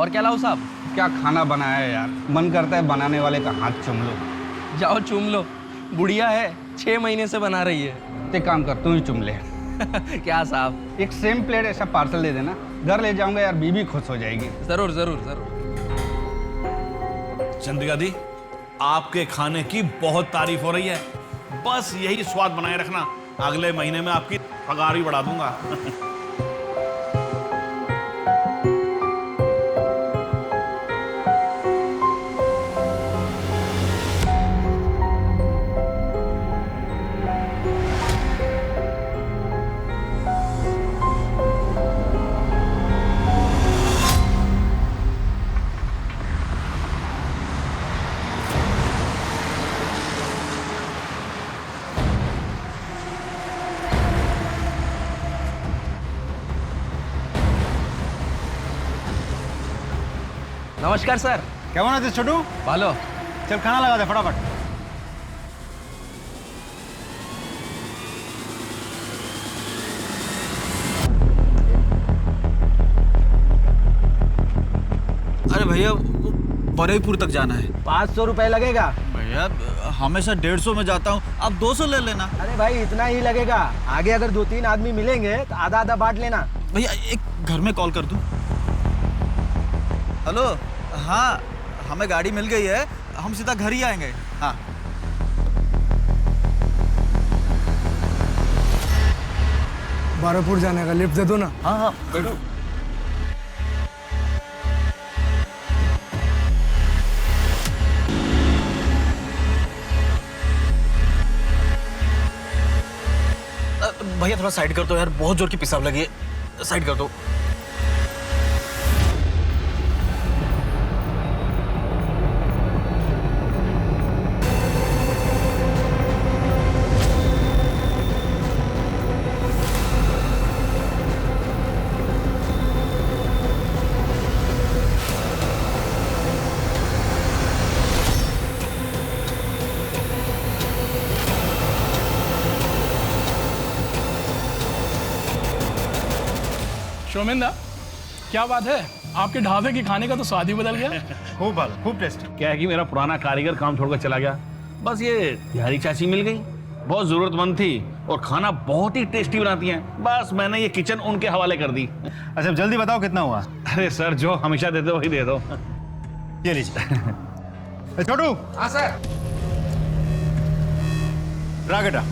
और क्या लाऊं साहब? क्या खाना बनाया है यार, मन करता है बनाने वाले का हाथ चूम लो। जाओ चूम लो, बुढ़िया है, 6 महीने से बना रही है। एक काम कर, तू ही चूम ले। क्या साहब? एक सेम प्लेट ऐसा पार्सल दे देना, घर ले जाऊंगा यार, बीबी खुश हो जाएगी। जरूर जरूर जरूर। चंद्रिका दी, आपके खाने की बहुत तारीफ हो रही है, बस यही स्वाद बनाए रखना, अगले महीने में आपकी पगार भी बढ़ा दूंगा। नमस्कार सर। क्या बना थे छोटू? भालो। चल खाना लगा दे फटाफट। अरे भैया, बरेपुर तक जाना है। 500 रुपए लगेगा। भैया हमेशा 150 में जाता हूँ, आप 200 ले लेना। अरे भाई इतना ही लगेगा, आगे अगर 2-3 आदमी मिलेंगे तो आधा आधा बांट लेना। भैया एक घर में कॉल कर दूँ? हेलो, हाँ हमें गाड़ी मिल गई है, हम सीधा घर ही आएंगे। हाँ बारापुर जाने का लिफ्ट दे दो ना। हाँ हाँ बैठो। भैया थोड़ा साइड कर दो यार, बहुत जोर की पेशाब लगी है, साइड कर दो। शोमिंदा, क्या बात है, आपके ढाबे के खाने का तो स्वाद ही बदल गया। खूब भालो, खूब टेस्टी। क्या है कि मेरा पुराना कारीगर काम छोड़कर चला गया, बस ये तिहारी चाची मिल गई, बहुत जरूरतमंद थी और खाना बहुत ही टेस्टी बनाती हैं, बस मैंने ये किचन उनके हवाले कर दी। अच्छा जल्दी बताओ कितना हुआ? अरे सर, जो हमेशा देते हो वही दे दो। ये लीजिए। छोटू। हाँ सर। रागटा।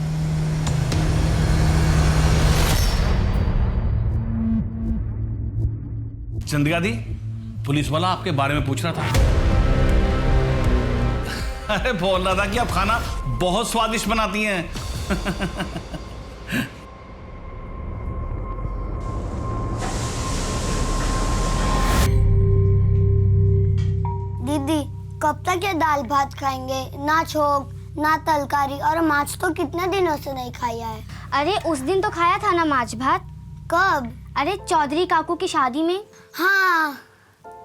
चंद्रिका दी, पुलिस वाला आपके बारे में पूछ रहा था। अरे बोल रहा था कि आप खाना बहुत स्वादिष्ट बनाती हैं। दीदी कब तक ये दाल भात खाएंगे? ना छोक ना तरकारी, और माछ तो कितने दिनों से नहीं खाया है। अरे उस दिन तो खाया था ना माछ भात। कब? अरे चौधरी काकू की शादी में। हाँ।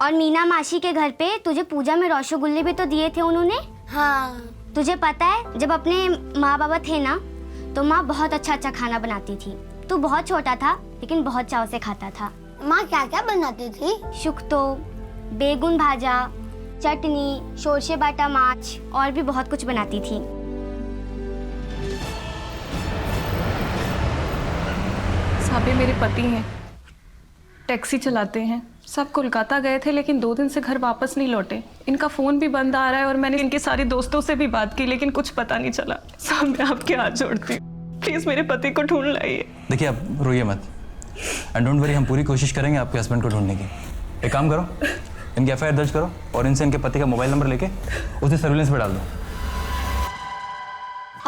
और मीना मासी के घर पे तुझे पूजा में रसगुल्ले भी तो दिए थे उन्होंने। हाँ। तुझे पता है, जब अपने माँ बाबा थे ना तो माँ बहुत अच्छा अच्छा खाना बनाती थी। तू बहुत छोटा था लेकिन बहुत चाव से खाता था। माँ क्या क्या बनाती थी? शुक्तो, बेगुन भाजा, चटनी, शोरशे बाटा माछ और भी बहुत कुछ बनाती थी। साबे मेरे पति हैं, टैक्सी चलाते हैं, सब कोलकाता गए थे लेकिन 2 दिन से घर वापस नहीं लौटे। इनका फ़ोन भी बंद आ रहा है और मैंने इनके सारे दोस्तों से भी बात की लेकिन कुछ पता नहीं चला। साहब मैं आपके हाथ जोड़ती हूँ, प्लीज़ मेरे पति को ढूंढ लाइए। देखिए आप रोइए मत, एंड डोंट वरी, हम पूरी कोशिश करेंगे आपके हस्बैंड को ढूंढने की। एक काम करो, इनकी FIR दर्ज करो और इनसे इनके पति का मोबाइल नंबर लेके उसे सर्विलेंस पे डाल दो।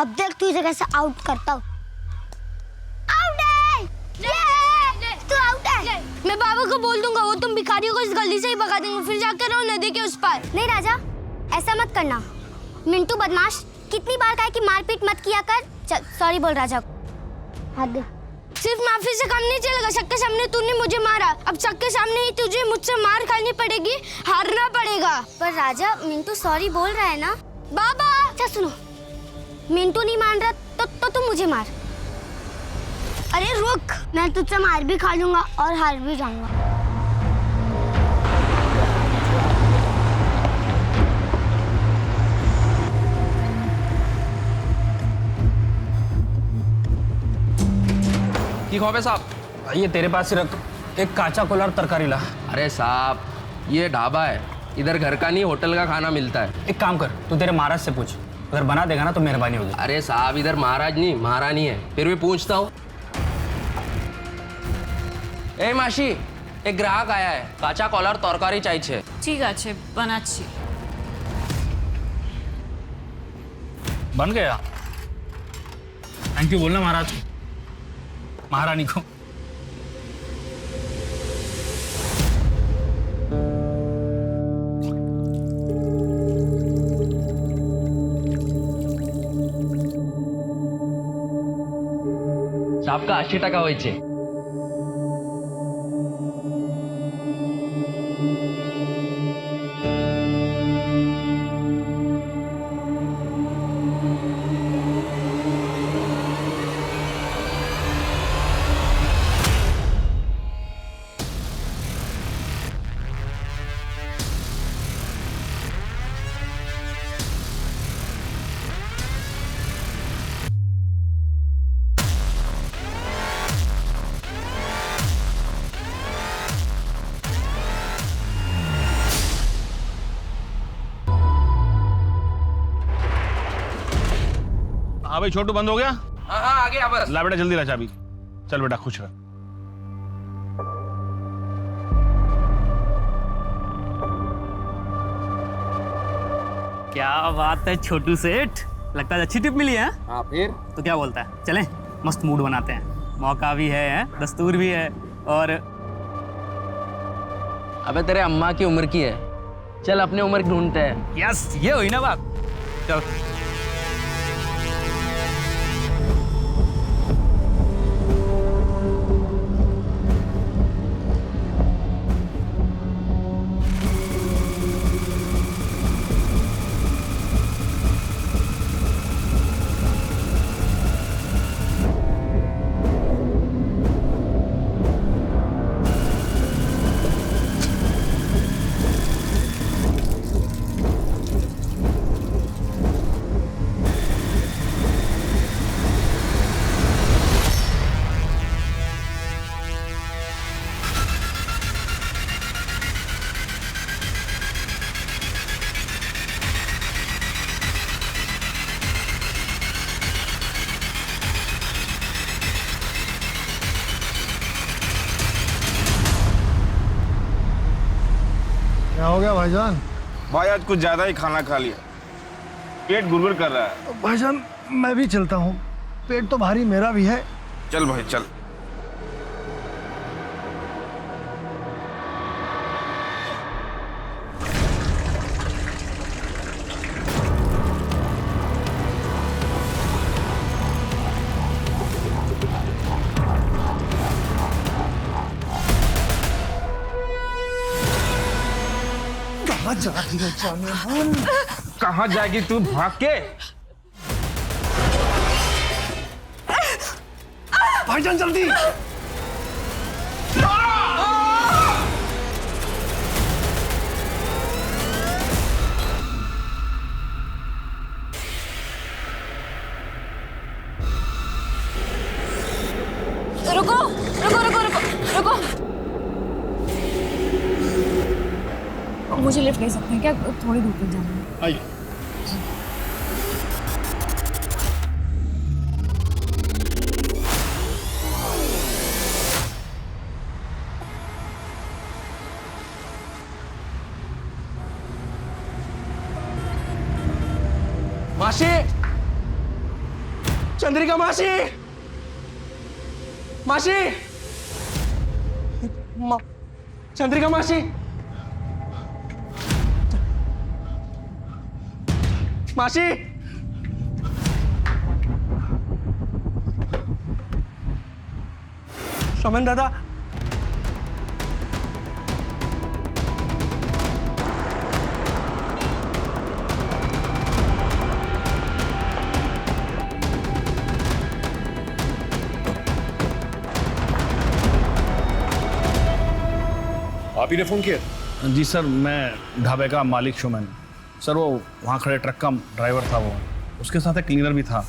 अब देख तू इसे कैसे आउट करता हूँ। मैं बाबा को बोल दूंगा, वो तुम भिखारियों को इस गली से ही भगा देंगे, फिर जाकर रहो नदी के उस पार। नहीं राजा, ऐसा मत करना। मिंटू बदमाश, कितनी बार कहा कि मारपीट मत किया कर। चल सॉरी बोल राजा। सिर्फ माफी से काम नहीं चलेगा। सबके सामने तूने मुझे मारा, अब सबके सामने ही तुझे मुझसे मार खानी पड़ेगी, हारना पड़ेगा। पर राजा, मिंटू सॉरी बोल रहा है ना। बाबा अच्छा सुनो, मिंटू नहीं मान रहा तो तुम मुझे मार। अरे रुक, मैं तुझसे मार भी खा लूंगा और हार भी जाऊंगा। की खौफ है साहब? ये तेरे पास ही रख, एक काचा कोलार तरकारी ला। अरे साहब, ये ढाबा है, इधर घर का नहीं होटल का खाना मिलता है। एक काम कर, तू तेरे महाराज से पूछ, अगर बना देगा ना तो मेहरबानी होगी। अरे साहब, इधर महाराज नहीं महारानी है, फिर भी पूछता हूँ। ए मासी, एक ग्राहक आया है, काचा कॉलर तरकारी चाहिए। ठीक আছে বানাচ্ছি। बन गया। थैंक यू बोलना महाराज, महारानी को। आपका 80 টাকা হয়েছে। हाँ भाई छोटू, बंद हो गया? हाँ हाँ, आ गया बस। ला बेटा जल्दी ला चाबी। चल बेटा खुश रह। क्या बात है छोटू सेठ, लगता है अच्छी टिप मिली है। हाँ फिर तो क्या बोलता है, चलें मस्त मूड बनाते हैं, मौका भी है, दस्तूर भी है। और अबे तेरे अम्मा की उम्र की है, चल अपने उम्र की ढूंढते हैं। यस, ये हुई ना बात। चल क्या हो गया भाईजान? भाई आज कुछ ज्यादा ही खाना खा लिया, पेट गुड़गुड़ कर रहा है। भाईजान मैं भी चलता हूँ, पेट तो भारी मेरा भी है। चल भाई चल। कहाँ जाएगी तू भाग के? भाईजान जल्दी। रुको रुको रुको रुको रुको, मुझे लिफ्ट ले सकते हैं क्या? थोड़ी दूर तक जाना है। आइए। मासी, चंद्रिका मासी, मासी, चंद्रिका मासी, मासी, सोमन दादा, आप ही ने फोन किया? जी सर, मैं ढाबे का मालिक शुमन। सर वो वहाँ खड़े ट्रक का ड्राइवर था, वो उसके साथ एक क्लीनर भी था।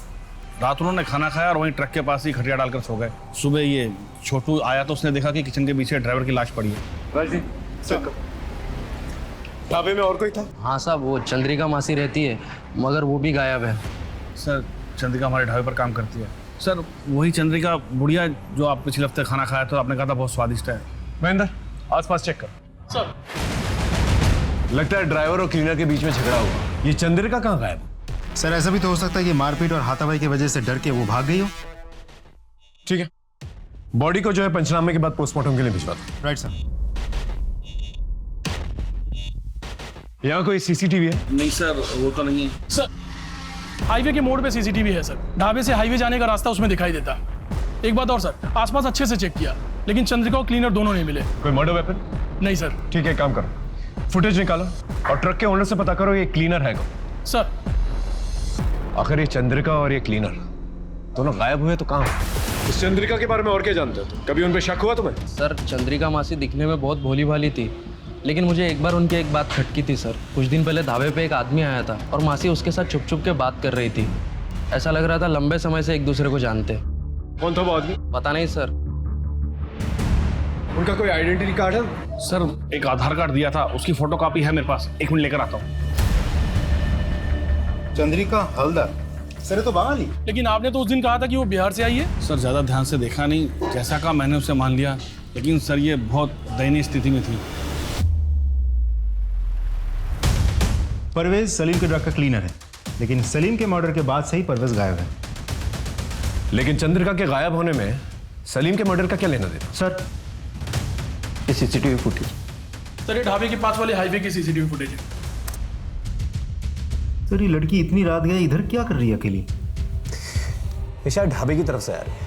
रात उन्होंने खाना खाया और वहीं ट्रक के पास ही खटिया डालकर सो गए। सुबह ये छोटू आया तो उसने देखा कि किचन के पीछे ड्राइवर की लाश पड़ी है। ढाबे में और कोई था? हाँ साहब, वो चंद्रिका मासी रहती है, मगर वो भी गायब है। सर चंद्रिका हमारे ढाबे पर काम करती है। सर वही चंद्रिका बुढ़िया जो आप पिछले हफ्ते खाना खाया तो आपने कहा था बहुत स्वादिष्ट है। महेंद्र आसपास चेक कर। सर लगता है ड्राइवर और क्लीनर के बीच में झगड़ा हुआ। ये चंद्रिका कहाँ गायब? सर ऐसा भी तो हो सकता है कि मारपीट और हाथापाई की वजह से डर के वो भाग गई हो। ठीक है, बॉडी को जो है पंचनामे के बाद पोस्टमार्टम के लिए भिजवा दो। Right sir. यहाँ कोई सीसीटीवी है? नहीं सर, वो तो नहीं है। सर हाईवे के मोड़ पे सीसीटीवी है सर। ढाबे से हाईवे जाने का रास्ता उसमें दिखाई देता। एक बात और सर, आसपास अच्छे से चेक किया लेकिन चंद्रिका और क्लीनर दोनों नहीं मिले। कोई मर्डर वेपन? नहीं सर। ठीक है, काम करो, फुटेज निकालो और ट्रक के ओनर से पता करो ये क्लीनर है कौन। सर आखिर ये चंद्रिका और ये क्लीनर दोनों गायब हुए तो कहाँ? इस चंद्रिका के बारे में और क्या जानते हो? कभी उन पे शक हुआ तुम्हें? सर चंद्रिका मासी दिखने में बहुत भोली भाली थी, लेकिन मुझे एक बार उनकी एक बात खटकी थी सर। कुछ दिन पहले ढाबे पे एक आदमी आया था और मासी उसके साथ छुप छुप के बात कर रही थी। ऐसा लग रहा था लंबे समय से एक दूसरे को जानते। कौन था वो आदमी? पता नहीं सर। उनका कोई आइडेंटिटी कार्ड है? सर एक आधार कार्ड दिया था, उसकी फोटो कॉपी है मेरे पास, 1 मिनट लेकर आता हूँ। चंद्रिका हल्दर, सर तो बंगाली। लेकिन आपने तो उस दिन कहा था कि वो बिहार से आई है। सर ज़्यादा ध्यान से देखा नहीं, जैसा कहा मैंने उसे मान लिया, लेकिन सर ये बहुत दयनीय स्थिति में थी। परवेज सलीम के ट्रक का क्लीनर है, लेकिन सलीम के मर्डर के बाद से ही परवेज गायब है। लेकिन चंद्रिका के गायब होने में सलीम के मर्डर का क्या लेना देना? सर ये सीसीटीवी फुटेज। सर ये ढाबे के पास वाले हाईवे की सीसीटीवी फुटेज है। सर ये लड़की इतनी रात गई इधर क्या कर रही है अकेली? ये शायद ढाबे की तरफ से आ रही है।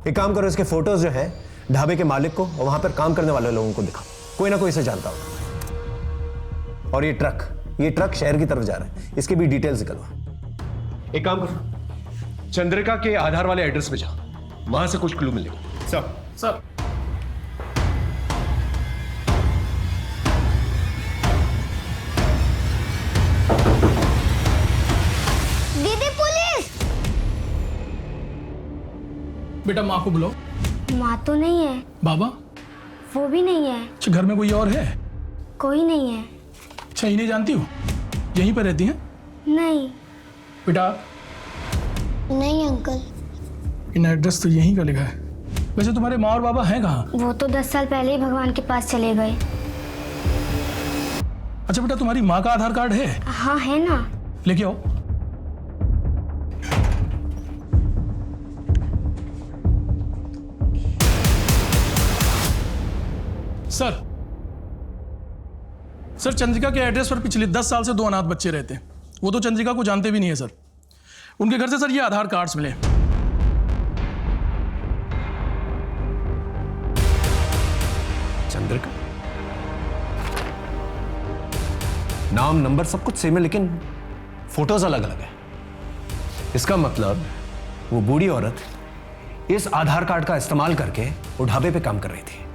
एक काम करो, इसके फोटोज जो है ढाबे के मालिक को और वहां पर काम करने वाले लोगों को दिखाओ, कोई ना कोई इसे जानता होगा। और ये ट्रक शहर की तरफ जा रहा है, इसकी भी डिटेल्स निकलवा। एक काम करो, चंद्रिका के आधार वाले एड्रेस पे जाओ, वहां से कुछ क्लू मिलेगा। सर दीदी पुलिस! बेटा माँ को बुलाओ। माँ तो नहीं है। बाबा? वो भी नहीं है। अच्छा घर में कोई और है? कोई नहीं है। अच्छा इन्हें जानती हो? यहीं पर रहती हैं? नहीं। बेटा? नहीं अंकल। इन एड्रेस तो यहीं का लिखा है। वैसे तुम्हारे माँ और बाबा हैं कहाँ? वो तो 10 साल पहले ही भगवान के पास चले गए। अच्छा बेटा तुम्हारी माँ का आधार कार्ड है? हाँ है ना। लेके आओ। सर चंद्रिका के एड्रेस पर पिछले 10 साल से 2 अनाथ बच्चे रहते हैं। वो तो चंद्रिका को जानते भी नहीं है सर। उनके घर से सर ये आधार कार्ड्स मिले। चंद्रिका नाम नंबर सब कुछ सेम है, लेकिन फोटोज अलग अलग है। इसका मतलब वो बूढ़ी औरत इस आधार कार्ड का इस्तेमाल करके वो ढाबे पे काम कर रही थी।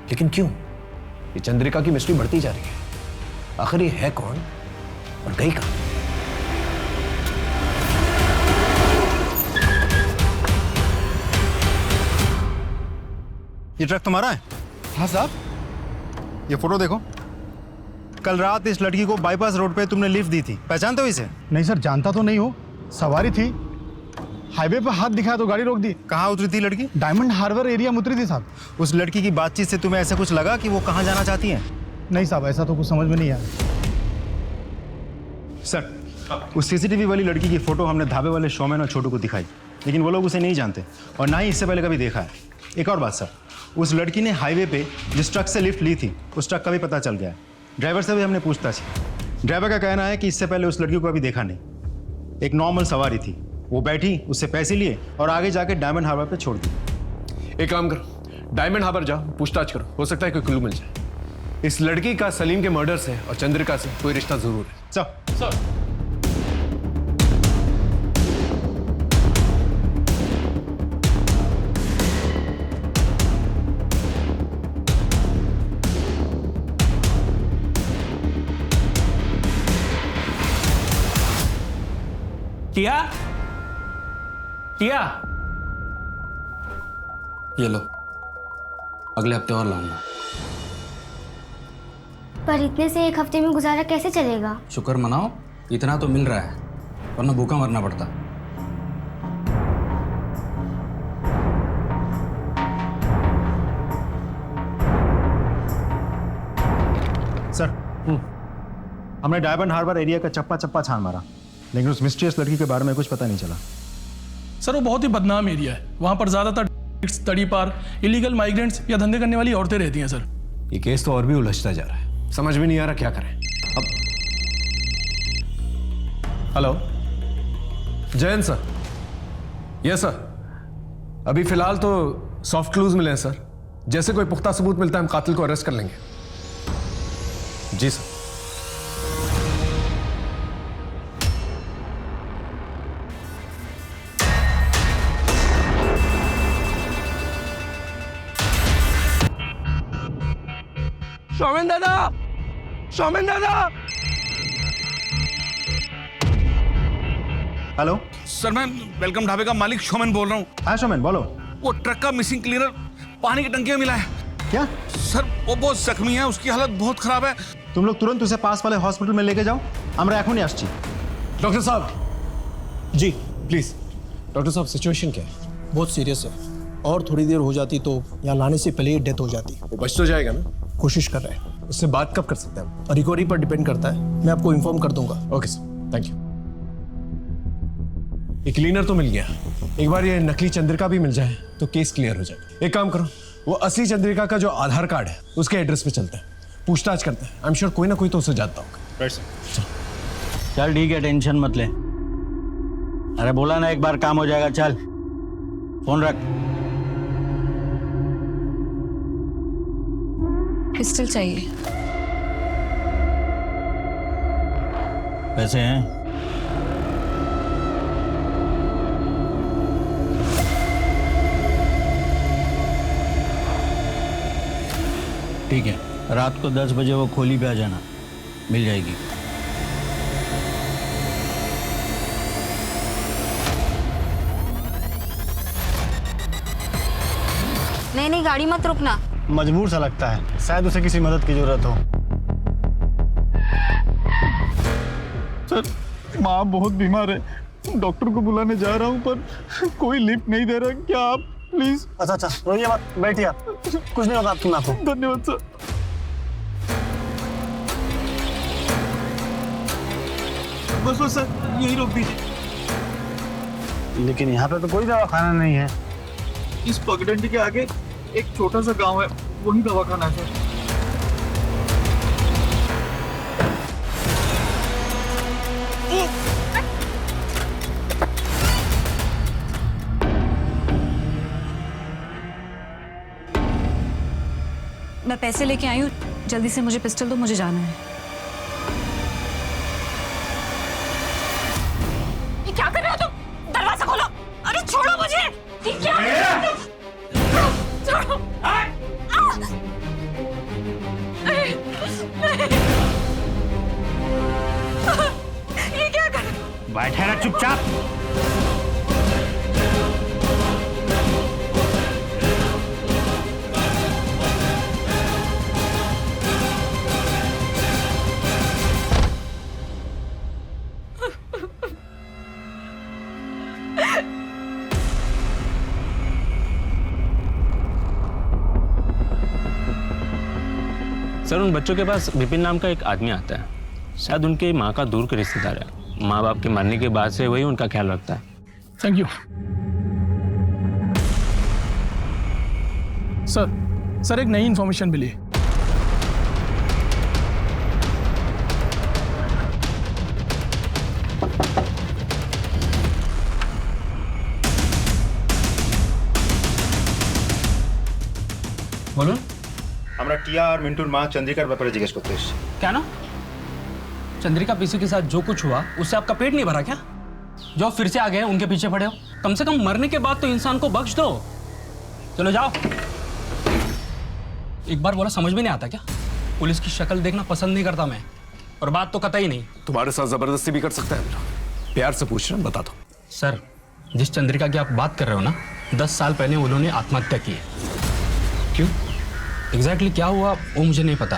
लेकिन क्यों? ये चंद्रिका की मिस्ट्री बढ़ती जा रही है। आखिर ये है कौन और गई कहां? ये ट्रक तुम्हारा है? हाँ साहब। ये फोटो देखो, कल रात इस लड़की को बाईपास रोड पे तुमने लिफ्ट दी थी, पहचानते हो इसे? नहीं सर, जानता तो नहीं हो। सवारी थी, हाईवे पर हाथ दिखाया तो गाड़ी रोक दी। कहाँ उतरी थी लड़की? डायमंड हार्बर एरिया में उतरी थी साहब। उस लड़की की बातचीत से तुम्हें ऐसा कुछ लगा कि वो कहाँ जाना चाहती है? नहीं साहब, ऐसा तो कुछ समझ में नहीं आया। सर उस सीसीटीवी वाली लड़की की फोटो हमने ढाबे वाले शोमैन और छोटू को दिखाई, लेकिन वो लोग उसे नहीं जानते और ना ही इससे पहले कभी देखा है। एक और बात सर, उस लड़की ने हाईवे पे जिस ट्रक से लिफ्ट ली थी उस ट्रक का भी पता चल गया है। ड्राइवर से भी हमने पूछताछ की। ड्राइवर का कहना है कि इससे पहले उस लड़की को कभी देखा नहीं। एक नॉर्मल सवारी थी, वो बैठी, उससे पैसे लिए और आगे जाके डायमंड हार्बर पे छोड़ दी। एक काम करो, डायमंड हार्बर जाओ, पूछताछ करो, हो सकता है कोई क्लू मिल जाए। इस लड़की का सलीम के मर्डर से और चंद्रिका से कोई रिश्ता जरूर है। सर टिया, टिया, ये लो, अगले हफ्ते और लाऊंगा। पर इतने से एक हफ्ते में गुजारा कैसे चलेगा? शुक्र मनाओ, इतना तो मिल रहा है, वरना भूखा मरना पड़ता। सर, हमने डायमंड हार्बर एरिया का चप्पा चप्पा छान मारा, लेकिन उस मिस्टीरियस लड़की के बारे में कुछ पता नहीं चला। सर वो बहुत ही बदनाम एरिया है, वहाँ पर ज़्यादातर तड़ी पार इलीगल माइग्रेंट्स या धंधे करने वाली औरतें रहती हैं सर। ये केस तो और भी उलझता जा रहा है, समझ में नहीं आ रहा क्या करें अब। Hello, Jayant sir. Yes sir, अभी फिलहाल तो सॉफ्ट क्लूज मिले हैं सर। जैसे कोई पुख्ता सबूत मिलता है हम कातिल को अरेस्ट कर लेंगे। जी सर। शौमेन दादा, शौमेन दादा। हेलो सर मैं वेलकम ढाबे का मालिक शौमेन बोल रहा हूँ। हाँ शौमेन बोलो। वो ट्रक का मिसिंग क्लीनर पानी की टंकी में मिला है। क्या? सर वो बहुत जख्मी है, उसकी हालत बहुत खराब है। तुम लोग तुरंत उसे पास वाले हॉस्पिटल में लेके जाओ। আমরা এখনই আসছি। डॉक्टर साहब। जी प्लीज। डॉक्टर साहब सिचुएशन क्या है? बहुत सीरियस है, और थोड़ी देर हो जाती तो यहाँ लाने से पहले ही डेथ हो जाती। वो बच तो जाएगा ना? कोशिश कर रहे हैं। उससे बात कब कर सकते हैं हम? रिकवरी पर डिपेंड करता है, मैं आपको इन्फॉर्म कर दूंगा। Okay sir, thank you. एक क्लीनर तो मिल गया, एक बार ये नकली चंद्रिका भी मिल जाए तो केस क्लियर हो जाएगा। एक काम करो, वो असली चंद्रिका का जो आधार कार्ड है उसके एड्रेस पे चलते हैं, पूछताछ करते हैं। आई एम श्योर कोई ना कोई तो उसे जानता होगा। Right sir. चल ठीक है, टेंशन मत ले। अरे बोला ना एक बार काम हो जाएगा। चल फोन रख। पिस्टल चाहिए। पैसे हैं? ठीक है, रात को 10 बजे वो खोली पे आ जाना, मिल जाएगी। नहीं, गाड़ी मत रुकना। मजबूर सा लगता है, शायद उसे किसी मदद की जरूरत हो। सर माँ बहुत बीमार है, डॉक्टर को बुलाने जा रहा हूँ पर कोई लिफ्ट नहीं दे रहा। क्या आप प्लीज? अच्छा रोइए मत, बैठिए आप, कुछ नहीं होगा तुम आपको। धन्यवाद सर। बस सर यही रोक दीजिए। लेकिन यहाँ पे तो कोई दवाखाना नहीं है। इस पगडंडी के आगे एक छोटा सा गांव है, वही दवाखाना है सर। मैं पैसे लेके आई हूँ, जल्दी से मुझे पिस्टल दो, मुझे जाना है। ये क्या कर रहे हो तुम? दरवाजा खोलो। अरे छोड़ो मुझे। ये क्या कर रहे हो तुम? छोड़ो। ये क्या कर रहे हो? बैठे रहा चुपचाप। सर उन बच्चों के पास विपिन नाम का एक आदमी आता है, शायद उनके माँ का दूर के रिश्तेदार है। माँ बाप के मरने के बाद से वही उनका ख्याल रखता है। Thank you sir. एक नई इन्फॉर्मेशन मिली। बोलो। আমরা টিয়া আর মিন্টুর মা চন্দ্রিকার ব্যাপারে জিজ্ঞেস করতে এসেছি। क्या ना? चंद्रिका पीसू के साथ जो कुछ हुआ उससे आपका पेट नहीं भरा क्या? जो फिर से आ गए उनके पीछे पड़े हो, कम से कम मरने के बाद तो इंसान को बख्श दो। चलो जाओ। एक बार बोला समझ में नहीं आता क्या? पुलिस की शक्ल देखना पसंद नहीं करता मैं, और बात तो कतई नहीं। तुम्हारे साथ जबरदस्ती भी कर सकता है मेरा। प्यार से पूछ रहा हूं, बता दो। सर, जिस चंद्रिका की आप बात कर रहे हो ना, 10 साल पहले उन्होंने आत्महत्या की है। क्यों? एग्जैक्टली क्या हुआ वो मुझे नहीं पता,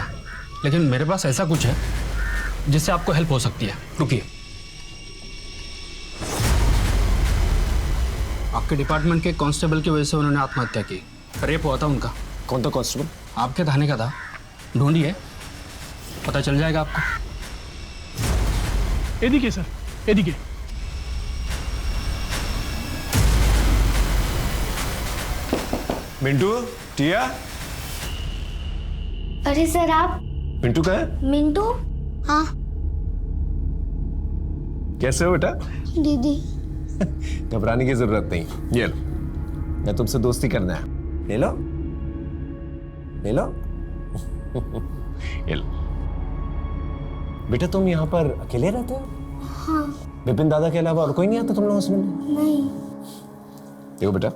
लेकिन मेरे पास ऐसा कुछ है जिससे आपको हेल्प हो सकती है। रुकिए, आपके डिपार्टमेंट के कांस्टेबल की वजह से उन्होंने आत्महत्या की। रेप हुआ था उनका। कौन था कांस्टेबल? आपके थाने का था। ढूंढिए, पता चल जाएगा आपको। এদিকে স্যার, এদিকে। मिंटू, टिया। अरे सर आप? मिंटू कहाँ है? मिंटू? हाँ। कैसे हो बेटा? दीदी। घबराने की जरूरत नहीं, ये लो, मैं तुमसे दोस्ती करना है। ले लो, ले लो। ये लो। बेटा तुम यहाँ पर अकेले रहते हो? हाँ। विपिन दादा के अलावा और कोई नहीं आता तुम लोगों से मिलने? नहीं। देखो बेटा,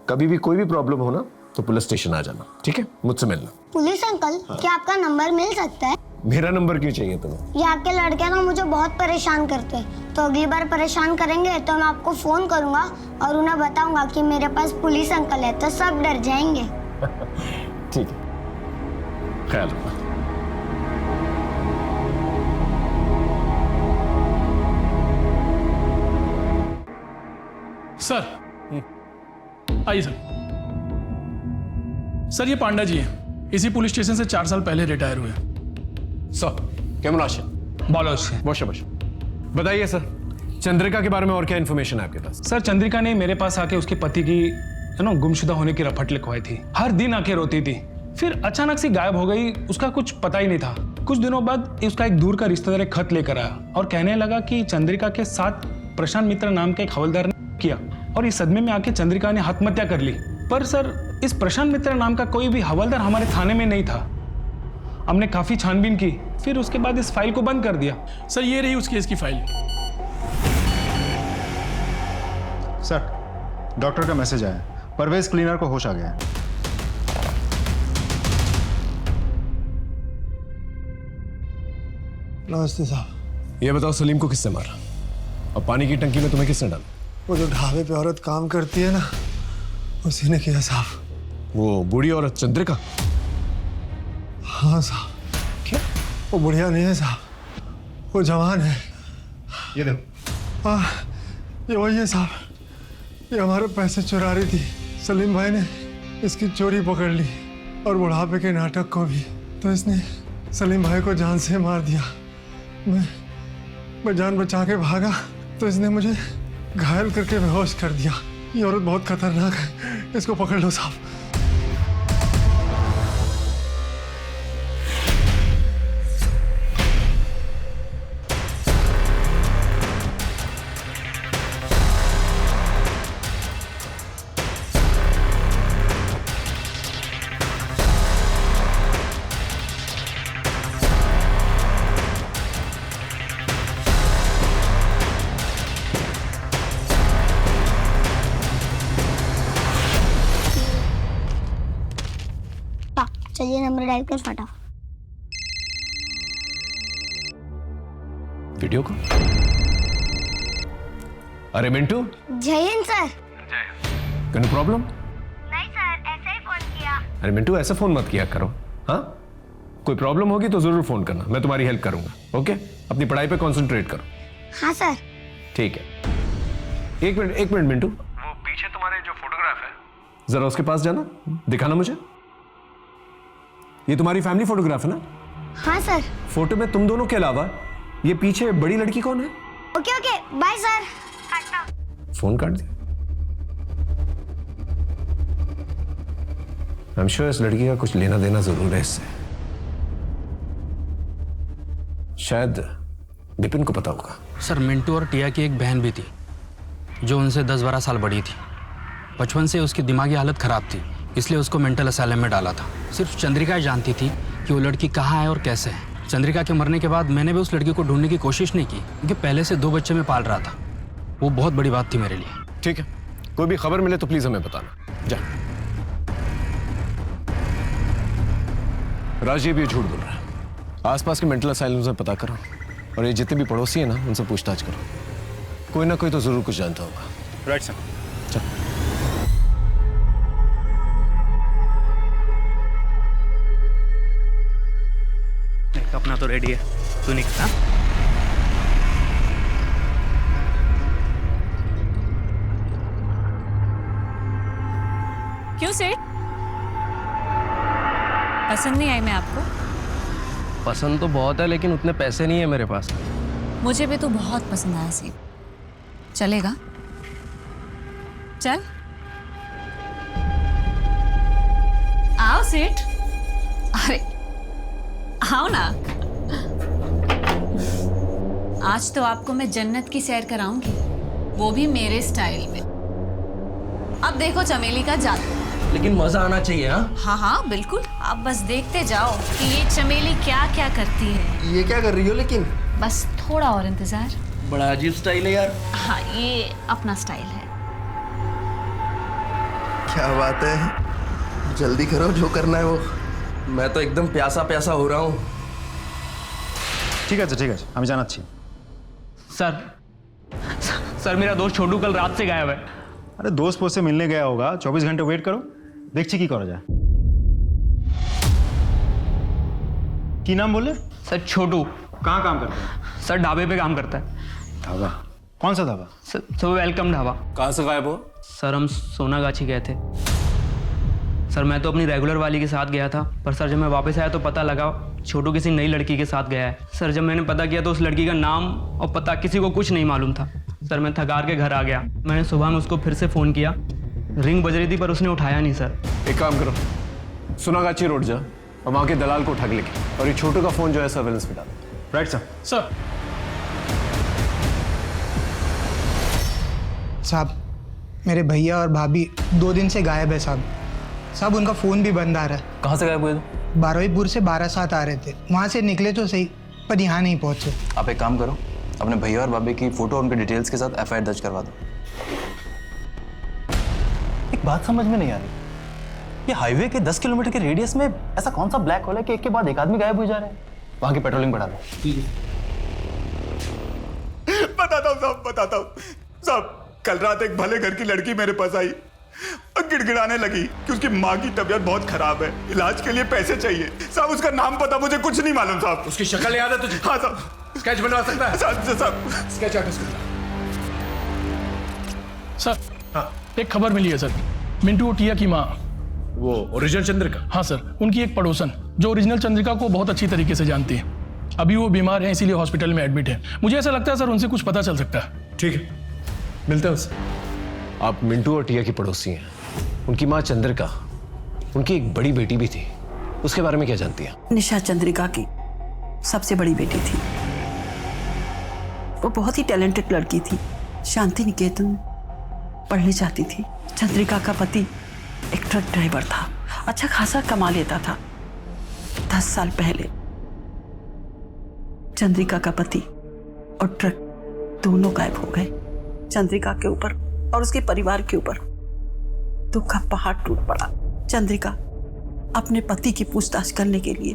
कभी भी कोई भी प्रॉब्लम हो ना तो पुलिस स्टेशन आ जाना, ठीक है? मुझसे मिलना। पुलिस अंकल, क्या आपका नंबर मिल सकता है? मेरा नंबर क्यों चाहिए तुम्हें? ये आपके लड़के ना मुझे बहुत परेशान करते हैं, तो अगली बार परेशान करेंगे तो मैं आपको फोन करूंगा और उन्हें बताऊंगा कि मेरे पास पुलिस अंकल है, तो सब डर जाएंगे। ठीक है, ख्याल रखना। सर आइए सर। सर ये पांडा जी हैं, इसी पुलिस स्टेशन से 4 साल पहले रिटायर हुए। सर कैमन आशा बॉश। बताइए सर, चंद्रिका के बारे में और क्या इन्फॉर्मेशन है आपके पास? सर चंद्रिका ने मेरे पास आके उसके पति की गुमशुदा होने की रपट लिखवाई थी। हर दिन आके रोती थी, फिर अचानक से गायब हो गई, उसका कुछ पता ही नहीं था। कुछ दिनों बाद उसका एक दूर का रिश्तेदार एक खत लेकर आया और कहने लगा कि चंद्रिका के साथ प्रशांत मित्र नाम के एक हवलदार ने किया, और इस सदमे में आके चंद्रिका ने आत्महत्या कर ली। पर सर इस प्रशांत मित्र नाम का कोई भी हवलदार हमारे थाने में नहीं था। हमने काफी छानबीन की, फिर उसके बाद इस फाइल को बंद कर दिया। सर ये रही उस केस की फाइल। सर, डॉक्टर का मैसेज आया, परवेज क्लीनर को होश आ गया है। नमस्ते साहब। ये बताओ सलीम को किससे मारा और पानी की टंकी में तुम्हें किसने डाला? वो जो ढाबे पे औरत काम करती है ना, उसी ने किया साहब। वो बूढ़ी औरत चंद्रिका? हाँ साहब। क्या? वो बुढ़िया नहीं है साहब, वो जवान है। ये देखो। हाँ, ये वही है साहब। ये हमारे पैसे चुरा रही थी। सलीम भाई ने इसकी चोरी पकड़ ली और बुढ़ापे के नाटक को भी, तो इसने सलीम भाई को जान से मार दिया। मैं जान बचा के भागा तो इसने मुझे घायल करके बेहोश कर दिया। ये औरत बहुत खतरनाक है, इसको पकड़ लो साहब। चलिए नंबर डायल कर फटा। वीडियो को। अरे मिंटू। जय हिंद सर। कोई प्रॉब्लम? नहीं सर, ऐसे ही फोन किया। अरे मिंटू ऐसा फोन मत किया करो, हाँ? कोई प्रॉब्लम होगी तो जरूर फोन करना, मैं तुम्हारी हेल्प करूंगा। ओके, अपनी पढ़ाई पे कंसंट्रेट करो। हाँ सर। ठीक है। एक मिनट मिंटू, वो पीछे तुम्हारे जो फोटोग्राफ है, जरा उसके पास जाना, दिखाना मुझे। ये तुम्हारी फैमिली फोटोग्राफ है ना? हाँ सर। फोटो में तुम दोनों के अलावा ये पीछे बड़ी लड़की कौन है? Okay okay, bye sir. Phone काट दिया। आई एम श्योर इस लड़की का कुछ लेना देना जरूर है इससे। शायद विपिन को पता होगा। सर मिंटू और टिया की एक बहन भी थी जो उनसे 10-12 साल बड़ी थी। बचपन से उसकी दिमागी हालत खराब थी, इसलिए उसको मेंटल असाइलम में डाला था। सिर्फ चंद्रिका जानती थी कि वो लड़की कहाँ है और कैसे है। चंद्रिका के मरने के बाद मैंने भी उस लड़की को ढूंढने की कोशिश नहीं की, क्योंकि पहले से 2 बच्चे मैं पाल रहा था। वो बहुत बड़ी बात थी मेरे लिए। ठीक है, कोई भी खबर मिले तो प्लीज हमें बताना। जा। राजीव ये झूठ बोल रहा है। आसपास के मेंटल असाइलम से पता करो और ये जितने भी पड़ोसी है ना, उनसे पूछताछ करो। कोई ना कोई तो जरूर कुछ जानता होगा। Right sir. अपना तो रेडी है, तू निकल। क्यों सेठ, पसंद नहीं आई मैं आपको? पसंद तो बहुत है लेकिन उतने पैसे नहीं है मेरे पास। मुझे भी तो बहुत पसंद आया सेठ। चलेगा? चल आओ सेठ। अरे आओ ना, आज तो आपको मैं जन्नत की सैर कराऊंगी, वो भी मेरे स्टाइल में। अब देखो चमेली का जादू। लेकिन मजा आना चाहिए। हाँ हाँ बिल्कुल, आप बस देखते जाओ कि ये चमेली क्या क्या करती है। ये क्या कर रही हो लेकिन? बस थोड़ा और इंतजार। बड़ा अजीब स्टाइल है यार। हाँ ये अपना स्टाइल है। क्या बात है, जल्दी करो जो करना है वो। मैं तो एकदम प्यासा प्यासा हो रहा हूँ। ठीक है ठीक है, हमें जाना चाहिए। सर मेरा दोस्त छोटू कल रात से गायब है। अरे दोस्त पोस्त से मिलने गया होगा, 24 घंटे वेट करो, देखिए की करा जाए। की नाम बोले? सर छोटू। कहाँ काम करता है? सर ढाबे पे काम करता है। ढाबा? कौन सा ढाबा? Sir welcome dhaba. कहाँ से गायब हो? सर हम सोनागाछी गए थे। सर मैं तो अपनी रेगुलर वाली के साथ गया था, पर सर जब मैं वापस आया तो पता लगा छोटू किसी नई लड़की के साथ गया है। सर जब मैंने पता किया तो उस लड़की का नाम और पता किसी को कुछ नहीं मालूम था। सर मैं थकार के घर आ गया। मैंने सुबह में उसको फिर से फ़ोन किया, रिंग बज रही थी पर उसने उठाया नहीं। सर एक काम करो, सोनागाछी रोड जा और वहाँ के दलाल को उठा के लेके, और ये छोटू का फोन जो है सर्वेलेंस पे डालो। Right sir. सर साहब मेरे भैया और भाभी 2 दिन से गायब है साहब। साहब उनका फ़ोन भी बंद आ रहा है। कहाँ से गायब हुए? बारहवीपुर से 12-7 आ रहे थे, वहाँ से निकले तो सही पर यहाँ नहीं पहुँचे। आप एक काम करो, अपने भैया और भाभी की फोटो उनके डिटेल्स के साथ FIR दर्ज करवा दो। एक बात समझ में नहीं आ रही, ये हाईवे के 10 किलोमीटर के रेडियस में ऐसा कौन सा ब्लैक होल है कि एक के बाद एक आदमी गायब हो जा रहे हैं? वहाँ की पेट्रोलिंग बढ़ा दो। बताता हूँ साहब, बताता हूँ साहब। कल रात एक भले घर की लड़की मेरे पास आई और गिड़गिड़ाने लगी कि उसकी माँ की तबीयत बहुत खराब है, इलाज के लिए पैसे चाहिए। साहब उसका नाम पता मुझे कुछ नहीं मालूम साहब। उसकी शक्ल याद है तुझे? हाँ साहब। स्केच बनवा सकता है? साहब स्केच आर्टिस्ट। सर हाँ एक खबर मिली है सर, मिंटू ओटिया की माँ, वो ओरिजिनल चंद्रिका? हाँ सर, उनकी एक पड़ोसन जो ओरिजिनल चंद्रिका को बहुत अच्छी तरीके से जानती है। अभी वो बीमार है इसीलिए हॉस्पिटल में एडमिट है। मुझे ऐसा लगता है सर उनसे कुछ पता चल सकता है। ठीक है, मिलते हैं उससे। आप मिंटू और टिया की पड़ोसी हैं, उनकी माँ चंद्रिका, उनकी एक बड़ी बेटी भी थी, उसके बारे में क्या जानती हैं? निशा चंद्रिका की सबसे बड़ी बेटी थी। वो बहुत ही टैलेंटेड लड़की थी, शांति निकेतन पढ़ने जाती थी। चंद्रिका का पति एक ट्रक ड्राइवर था, अच्छा खासा कमा लेता था। 10 साल पहले चंद्रिका का पति और ट्रक दोनों गायब हो गए। चंद्रिका के ऊपर और उसके परिवार के ऊपर दुख का पहाड़ टूट पड़ा। चंद्रिका अपने पति की पूछताछ करने के लिए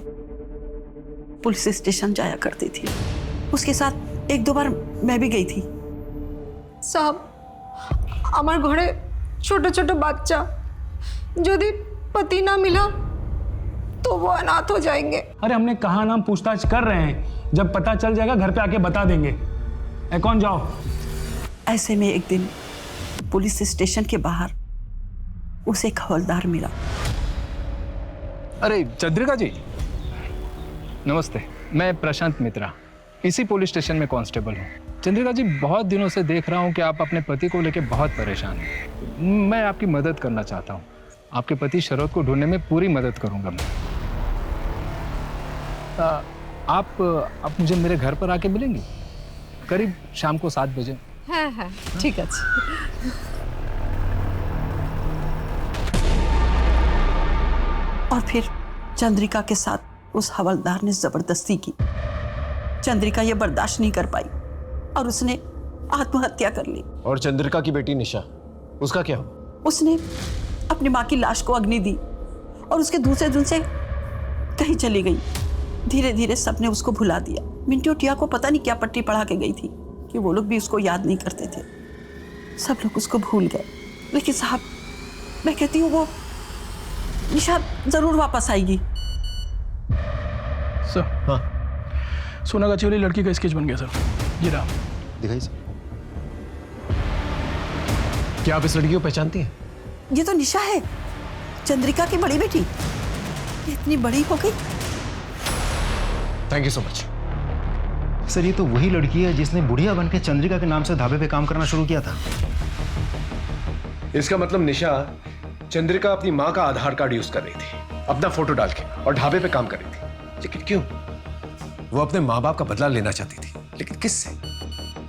पुलिस स्टेशन जाया करती थी। उसके साथ 1-2 बार मैं भी गई थी। साहब আমার ঘরে ছোট ছোট বাচ্চা, যদি पति ना मिला तो वो अनाथ हो जाएंगे। अरे हमने कहा ना, हम पूछताछ कर रहे हैं, जब पता चल जाएगा घर पे आके बता देंगे। कौन जाओ। ऐसे में एक दिन पुलिस स्टेशन के बाहर उसे एक हवलदार मिला। अरे चंद्रिका जी नमस्ते, मैं प्रशांत मित्रा, इसी पुलिस स्टेशन में कांस्टेबल हूँ। चंद्रिका जी बहुत दिनों से देख रहा हूँ कि आप अपने पति को लेकर बहुत परेशान हैं। मैं आपकी मदद करना चाहता हूँ, आपके पति शरद को ढूंढने में पूरी मदद करूँगा मैं। आप मुझे मेरे घर पर आके मिलेंगी करीब शाम को 7 बजे। हाँ हाँ ठीक है। और फिर चंद्रिका के साथ उस हवलदार ने जबरदस्ती की। चंद्रिका ये बर्दाश्त नहीं कर पाई और उसने आत्महत्या कर ली। और चंद्रिका की बेटी निशा, उसका क्या हुआ? उसने अपनी माँ की लाश को अग्नि दी और उसके दूसरे दिन से कहीं चली गई। धीरे धीरे सबने उसको भुला दिया। मिंटू टिया को पता नहीं क्या पट्टी पढ़ा के गई थी। कि वो लोग भी उसको याद नहीं करते थे, सब लोग उसको भूल गए। लेकिन साहब, मैं कहती हूँ वो निशा जरूर वापस आएगी। सर, हाँ, सोनागाछी वाली लड़की का स्केच बन गया सर, ये रहा। दिखाइए सर। क्या आप इस लड़की को पहचानती हैं? ये तो निशा है, चंद्रिका की बड़ी बेटी। ये इतनी बड़ी हो गई। Thank you so much. Sir ये तो वही लड़की है जिसने बुढ़िया बन के चंद्रिका के नाम से ढाबे पे काम करना शुरू किया था। इसका मतलब निशा चंद्रिका अपनी माँ का आधार कार्ड यूज कर रही थी, अपना फोटो डाल के, और ढाबे पे काम कर रही थी। लेकिन क्यों? वो अपने माँ बाप का बदला लेना चाहती थी, लेकिन किससे?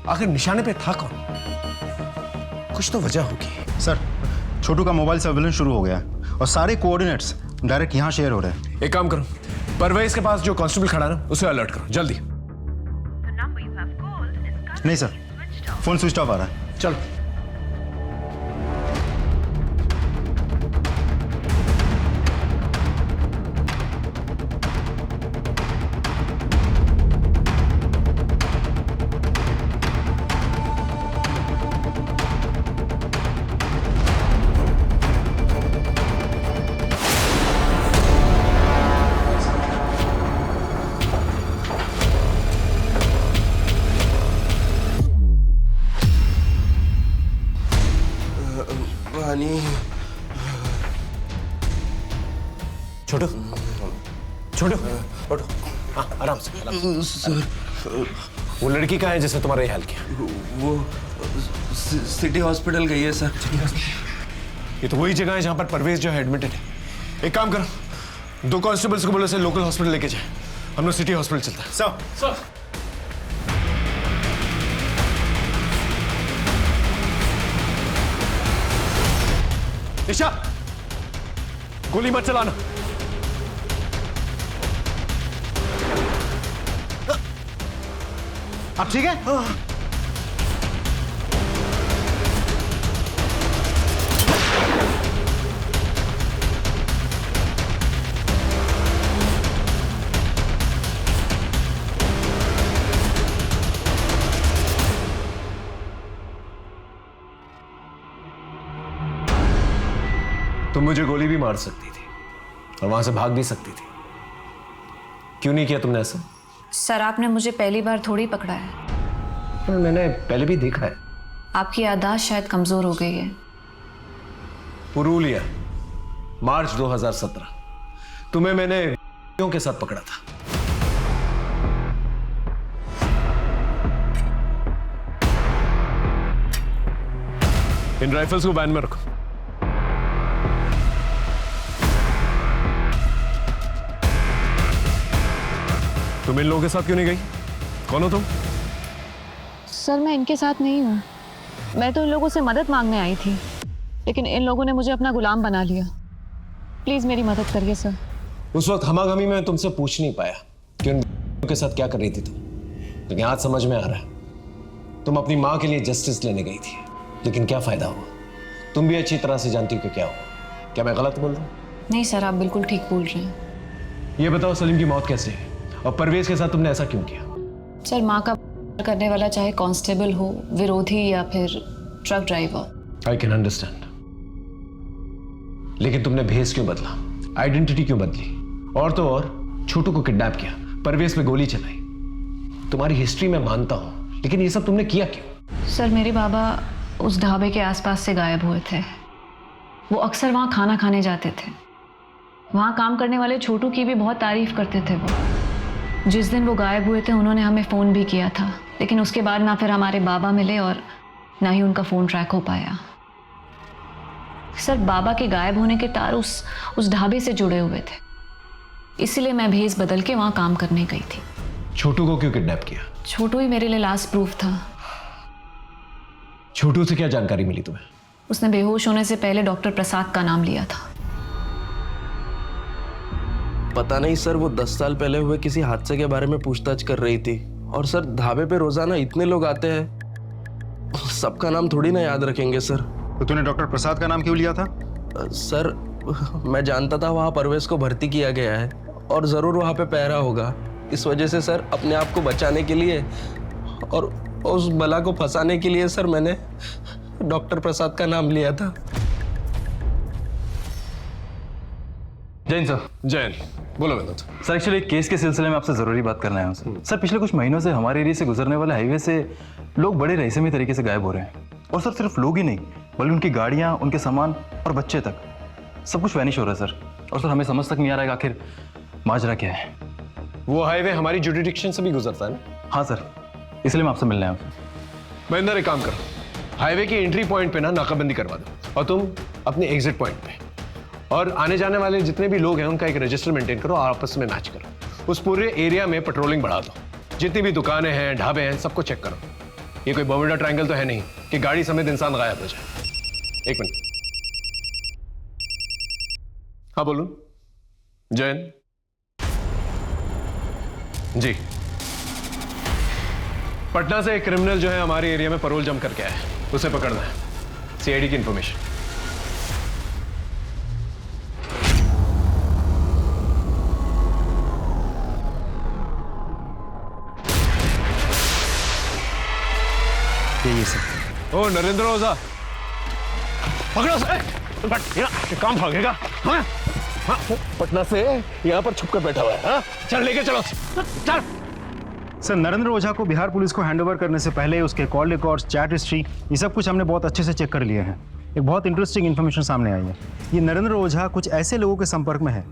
आखिर निशाने पे था कौन? कुछ तो वजह होगी। सर, छोटू का मोबाइल सर्वेलेंस शुरू हो गया है और सारे कोऑर्डिनेट्स डायरेक्ट यहाँ शेयर हो रहे हैं। एक काम करो, परवेज के पास जो कांस्टेबल खड़ा ना, उसे अलर्ट करो जल्दी। नहीं सर, फोन स्विच ऑफ आ रहा है। चलो। छोटू, छोटू, छोटू, हाँ, आराम से, आराम से। सर, वो लड़की कहाँ है जिसने तुम्हारा ये हाल किया? वो सिटी हॉस्पिटल गई है सर। ये तो वही जगह है जहाँ पर परवेज जो है एडमिटेड है। एक काम करो, 2 कांस्टेबल्स को बोलो से लोकल हॉस्पिटल लेके जाए, हम लोग सिटी हॉस्पिटल चलते हैं। सर, निशा, गोली मत चलाना। आप ठीक है? तुम मुझे गोली भी मार सकती थी और वहां से भाग भी सकती थी, क्यों नहीं किया तुमने ऐसा? सर, आपने मुझे पहली बार थोड़ी पकड़ा है। मैंने पहले भी देखा है। आपकी याददाश्त शायद कमजोर हो गई है। पुरुलिया, मार्च 2017, तुम्हें मैंने के साथ पकड़ा था। इन राइफल्स को वैन में रखो। तुम इन लोगों के साथ क्यों नहीं गई? कौन हो तुम? सर, मैं इनके साथ नहीं हूँ। मैं तो इन लोगों से मदद मांगने आई थी, लेकिन इन लोगों ने मुझे अपना गुलाम बना लिया। प्लीज मेरी मदद करिए सर। उस वक्त हमागमी में तुमसे पूछ नहीं पाया कि उन के साथ क्या कर रही थी तुम, लेकिन आज समझ में आ रहा है। तुम अपनी माँ के लिए जस्टिस लेने गई थी, लेकिन क्या फायदा हुआ? तुम भी अच्छी तरह से जानती हो कि क्या हुआ। क्या मैं गलत बोल रहा हूँ? नहीं सर, आप बिल्कुल ठीक बोल रहे हैं। ये बताओ, सलीम की मौत कैसे है और परवेज के साथ तुमने ऐसा क्यों किया? सर, माँ का करने वाला चाहे कांस्टेबल हो, विरोधी या फिर truck driver. I can understand, लेकिन तुमने भेस क्यों बदला, आइडेंटिटी क्यों बदली, और तो और छोटू को किडनैप किया, परवेज पे गोली चलाई? तुम्हारी हिस्ट्री में मानता हूं, लेकिन ये सब तुमने किया क्यों? सर, मेरे बाबा उस ढाबे के आसपास से गायब हुए थे। वो अक्सर वहाँ खाना खाने जाते थे। वहाँ काम करने वाले छोटू की भी बहुत तारीफ करते थे वो। जिस दिन वो गायब हुए थे उन्होंने हमें फ़ोन भी किया था, लेकिन उसके बाद ना फिर हमारे बाबा मिले और ना ही उनका फ़ोन ट्रैक हो पाया। सर, बाबा के गायब होने के तार उस ढाबे से जुड़े हुए थे, इसलिए मैं भेस बदल के वहाँ काम करने गई थी। छोटू को क्यों किडनैप किया? छोटू ही मेरे लिए लास्ट प्रूफ था। छोटू से क्या जानकारी मिली तुम्हें? उसने बेहोश होने से पहले डॉक्टर प्रसाद का नाम लिया था। पता नहीं सर, वो 10 साल पहले हुए किसी हादसे के बारे में पूछताछ कर रही थी। और सर, ढाबे पे रोजाना इतने लोग आते हैं, सबका नाम थोड़ी ना याद रखेंगे सर। तो तूने डॉक्टर प्रसाद का नाम क्यों लिया था? सर, मैं जानता था वहाँ परवेज को भर्ती किया गया है और ज़रूर वहाँ पे पहरा होगा। इस वजह से सर, अपने आप को बचाने के लिए और उस बला को फंसाने के लिए सर मैंने डॉक्टर प्रसाद का नाम लिया था। जैन सर। जैन, बोलो विनोद। सर एक्चुअली केस के सिलसिले में आपसे ज़रूरी बात करना है सर। पिछले कुछ महीनों से हमारे एरिया से गुजरने वाले हाईवे से लोग बड़े रहस्यमय तरीके से गायब हो रहे हैं। और सर सिर्फ लोग ही नहीं बल्कि उनकी गाड़ियाँ, उनके सामान और बच्चे तक सब कुछ वैनिश हो रहा है सर। और सर हमें समझ तक नहीं आ रहा है आखिर माजरा क्या है। वो हाईवे हमारी जुडिडिक्शन से भी गुजरता है ना? हाँ सर, इसलिए मैं आपसे मिलने आया हूँ। महेंद्र एक काम करो, हाईवे की एंट्री पॉइंट पे ना नाकाबंदी करवा दो और तुम अपने एग्जिट पॉइंट पे, और आने जाने वाले जितने भी लोग हैं उनका एक रजिस्टर मेंटेन करो और आपस में मैच करो। उस पूरे एरिया में पेट्रोलिंग बढ़ा दो, जितनी भी दुकानें हैं, ढाबे हैं, सबको चेक करो। ये कोई बर्मुडा ट्रायंगल तो है नहीं कि गाड़ी समेत इंसान गायब हो जाए। एक मिनट। हाँ बोलूं? जैन जी, पटना से एक क्रिमिनल जो है हमारे एरिया में पैरोल जम करके आया है, उसे पकड़ना है। सीआईडी की इंफॉर्मेशन। ये सर। ओ नरेंद्र ओझा, पकड़ो से। काम भागेगा। हाँ? हाँ, पटना से यहाँ पर छुपकर बैठा हुआ है। हाँ? चल लेके चलो, चल। सर नरेंद्र ओझा को बिहार पुलिस को हैंडओवर करने से पहले उसके कॉल रिकॉर्ड्स, चैट हिस्ट्री, ये सब कुछ हमने बहुत अच्छे से चेक कर लिए हैं। एक बहुत इंटरेस्टिंग इन्फॉर्मेशन सामने आई है। ये नरेंद्र ओझा कुछ ऐसे लोगों के संपर्क में है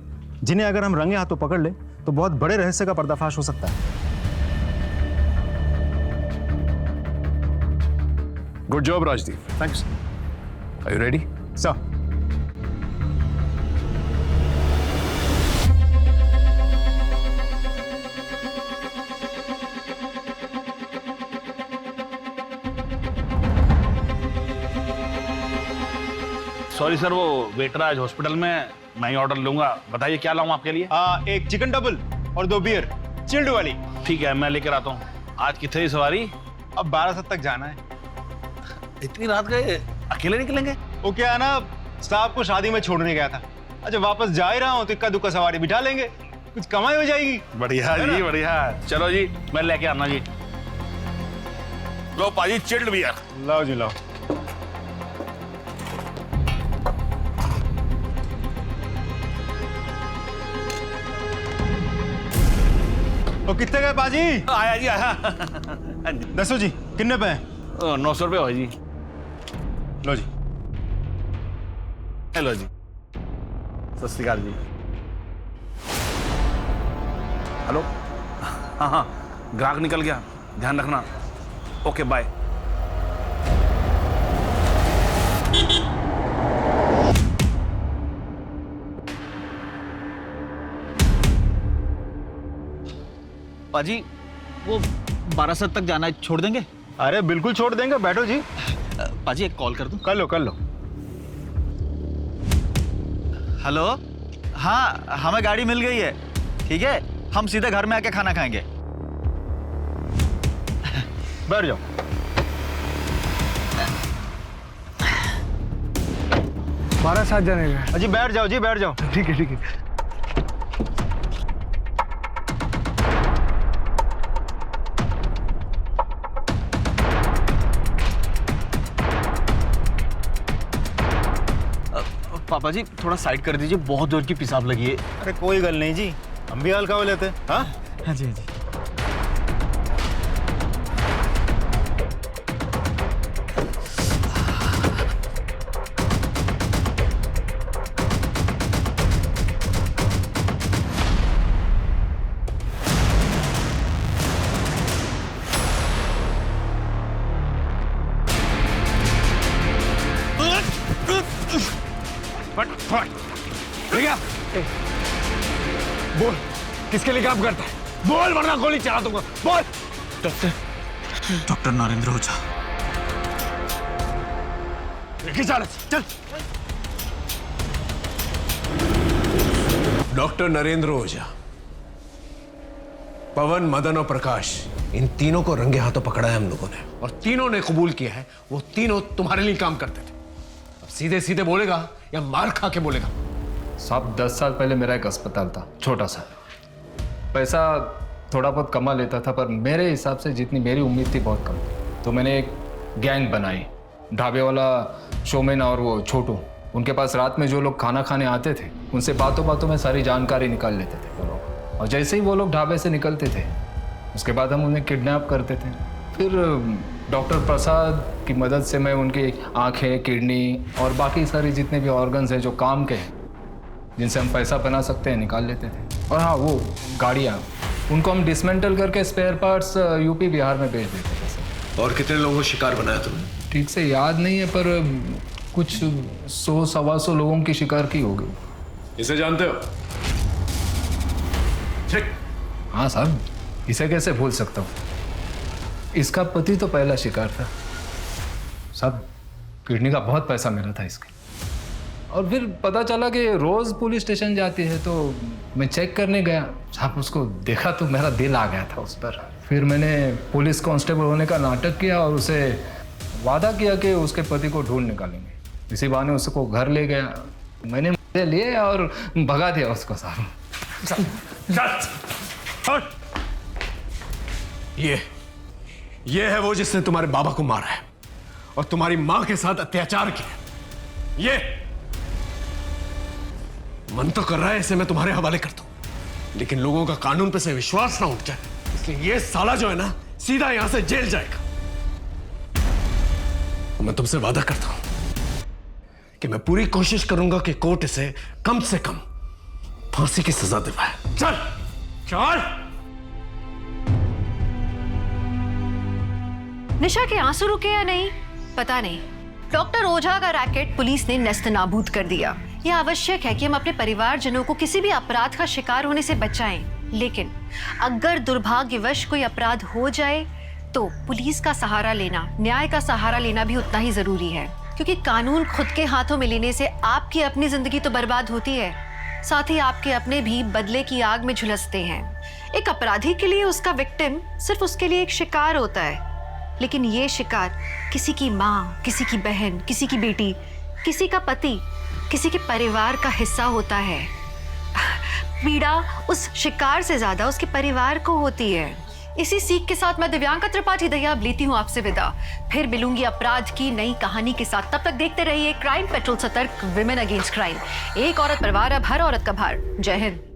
जिन्हें अगर हम रंगे हाथों पकड़ ले तो बहुत बड़े रहस्य का पर्दाफाश हो सकता है। Good job Rajdeep. Thanks. Are you ready? Sir. Sorry sir, वो वेटर आज हॉस्पिटल में, मैं ही ऑर्डर लूंगा। बताइए क्या लाऊं आपके लिए? एक चिकन डबल और 2 बियर चिल्ड वाली। ठीक है, मैं लेकर आता हूँ। आज कितनी सवारी? अब 12 तक जाना है। इतनी रात गए अकेले निकलेंगे? वो क्या है ना, साहब को शादी में छोड़ने गया था। अच्छा वापस जा ही रहा हूँ तो इक्का दुक्का सवारी बिठा लेंगे, कुछ कमाई हो जाएगी। बढ़िया जी, बढ़िया। चलो जी, मैं लेके आना जी। लो पाजी चिल्ड बियर। लाओ जी लाओ। तो कितने गए पाजी? आया जी आया। दसो जी, कितने पे हैं? 900 रुपये हो जी। लो जी। हेलो जी, सत श्री अकाल जी। हेलो, हाँ हाँ, ग्राहक निकल गया, ध्यान रखना। Okay bye. पाजी वो 12 तक जाना है, छोड़ देंगे? अरे बिल्कुल छोड़ देंगे, बैठो जी। पाजी एक कॉल कर दूं? कर लो कर लो। हेलो, हाँ हमें गाड़ी मिल गई है। ठीक है, हम सीधे घर में आके खाना खाएंगे। बैठ जाओ। हमारा साथ जाने का। अजी बैठ जाओ जी, बैठ जाओ। ठीक है ठीक है। पापा जी थोड़ा साइड कर दीजिए, बहुत जोर की पेशाब लगी है। अरे कोई गल नहीं जी, हम भी हल्का हो लेते हैं। हाँ हाँ जी हाँ जी। बोल, किसके लिए काम करता है? बोल वरना गोली चला दूंगा। बोल। डॉक्टर नरेंद्र ओझा। चल। डॉक्टर नरेंद्र ओझा, पवन, मदन और प्रकाश, इन तीनों को रंगे हाथों पकड़ा है हम लोगों ने, और तीनों ने कबूल किया है वो तीनों तुम्हारे लिए काम करते थे। अब सीधे सीधे बोलेगा या मार खा के बोलेगा? साहब 10 साल पहले मेरा एक अस्पताल था, छोटा सा। पैसा थोड़ा बहुत कमा लेता था, पर मेरे हिसाब से जितनी मेरी उम्मीद थी बहुत कम। तो मैंने एक गैंग बनाई। ढाबे वाला शोमेन और वो छोटू, उनके पास रात में जो लोग खाना खाने आते थे उनसे बातों बातों में सारी जानकारी निकाल लेते थे वो लोग। और जैसे ही वो लोग ढाबे से निकलते थे उसके बाद हम उन्हें किडनैप करते थे। फिर डॉक्टर प्रसाद की मदद से मैं उनकी आँखें, किडनी और बाकी सारी जितने भी ऑर्गन्स हैं जो काम के हैं, जिनसे हम पैसा बना सकते हैं, निकाल लेते थे। और हाँ, वो गाड़ियाँ, उनको हम डिसमेंटल करके स्पेयर पार्ट्स यूपी बिहार में बेच देते थे। और कितने लोगों को शिकार बनाया तुमने? ठीक से याद नहीं है, पर कुछ 100-125 लोगों की शिकार की होगी। इसे जानते हो? ठीक। हाँ साहब, इसे कैसे भूल सकता हूँ। इसका पति तो पहला शिकार था साहब। किडनी का बहुत पैसा मिला था इसके। और फिर पता चला कि रोज पुलिस स्टेशन जाती है, तो मैं चेक करने गया साहब, उसको देखा तो मेरा दिल आ गया था उस पर। फिर मैंने पुलिस कांस्टेबल होने का नाटक किया और उसे वादा किया कि उसके पति को ढूंढ निकालेंगे। इसी बहाने उसको घर ले गया, मैंने मजे लिए और भगा दिया उसको साहब। ये है वो जिसने तुम्हारे बाबा को मारा है और तुम्हारी मां के साथ अत्याचार किया। ये मन तो कर रहा है इसे मैं तुम्हारे हवाले कर दूं, लेकिन लोगों का कानून पे से विश्वास ना उठ जाए, इसलिए ये साला जो है ना सीधा यहां से जेल जाएगा। मैं तुमसे वादा करता हूं कि मैं पूरी कोशिश करूंगा कि कोर्ट इसे कम से कम फांसी की सजा दिलवाए। चल चल। निशा के आंसू रुके या नहीं पता नहीं। डॉक्टर ओझा का रैकेट पुलिस ने नेस्तनाबूद कर दिया। यह आवश्यक है कि हम अपने परिवारजनों को किसी भी अपराध का शिकार होने से बचाएं, लेकिन अगर दुर्भाग्यवश कोई अपराध हो जाए तो पुलिस का सहारा लेना, न्याय का सहारा लेना भी उतना ही जरूरी है, क्योंकि कानून खुद के हाथों में लेने से आपकी अपनी जिंदगी तो बर्बाद होती है, साथ ही आपके अपने भी बदले की आग में झुलसते हैं। एक अपराधी के लिए उसका विक्टिम सिर्फ उसके लिए एक शिकार होता है, लेकिन ये शिकार किसी की माँ, किसी की बहन, किसी की बेटी, किसी का पति, किसी के परिवार का हिस्सा होता है। पीड़ा उस शिकार से ज्यादा उसके परिवार को होती है। इसी सीख के साथ मैं दिव्यांका त्रिपाठी दयाब लेती हूँ आपसे विदा। फिर मिलूंगी अपराध की नई कहानी के साथ। तब तक देखते रहिए क्राइम पेट्रोल, सतर्क, विमेन अगेंस्ट क्राइम। एक औरत पर वार, अब हर औरत का भार। जय हिंद।